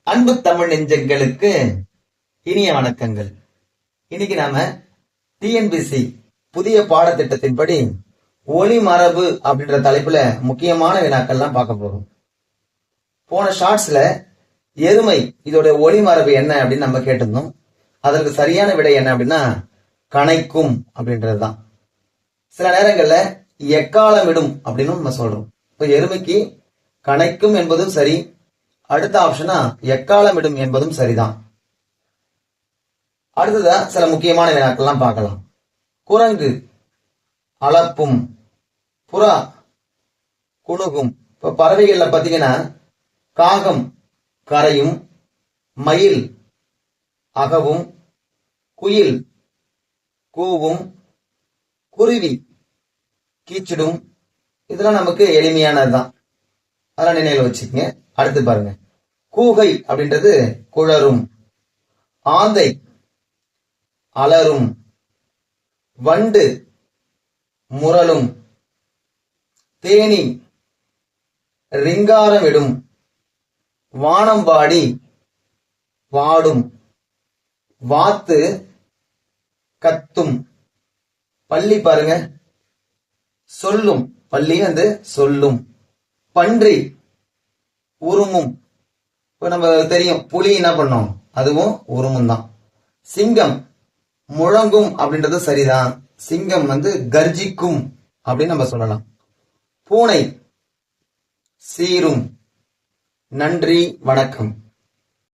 அன்பு தமிழ் நெஞ்சங்களுக்கு இனிய வணக்கங்கள். இன்னைக்கு நாம டிஎன்பிசி புதிய பாடத்திட்டத்தின்படி ஒளி மரபு அப்படின்ற தலைப்புல முக்கியமான வினாக்கள்லாம் பார்க்க போறோம். போன ஷார்ட்ஸ்ல எருமை இதோட ஒளி மரபு என்ன அப்படின்னு நம்ம கேட்டிருந்தோம். அதற்கு சரியான விடை என்ன அப்படின்னா கணைக்கும் அப்படின்றதுதான். சில நேரங்கள்ல எக்காலமிடும் அப்படின்னு நம்ம சொல்றோம். இப்ப எருமைக்கு கணைக்கும் என்பதும் சரி, அடுத்த ஆப்ஷனா எக்காலமிடும் என்பதும் சரிதான். அடுத்ததா சில முக்கியமான வினாக்கள்லாம் பார்க்கலாம். குரங்கு அளப்பும், புறா குணுகும். இப்ப பறவைகள்ல பாத்தீங்கன்னா காகம் கரையும், மயில் அகவும், குயில் கூவும், குருவி கீச்சிடும். இதெல்லாம் நமக்கு எளிமையானதுதான், அதெல்லாம் நினைவில் வச்சுக்கங்க. அடுத்து பாருங்க, கூகை அப்படின்றது குழரும், ஆந்தை அலரும், வண்டு முரளும், தேனி ரிங்காரமிடும், வானம்பாடி வாடும், வாத்து கத்தும், பள்ளி பாருங்க சொல்லும், பள்ளி வந்து சொல்லும், பன்றி உருமும். இப்ப நம்ம தெரியும் புலி என்ன பண்ணும், அதுவும் உருமும் தான். சிங்கம் முழங்கும் அப்படின்றது சரிதான். சிங்கம் வந்து கர்ஜிக்கும் அப்படின்னு நம்ம சொல்லலாம். பூனை சீரும். நன்றி, வணக்கம்.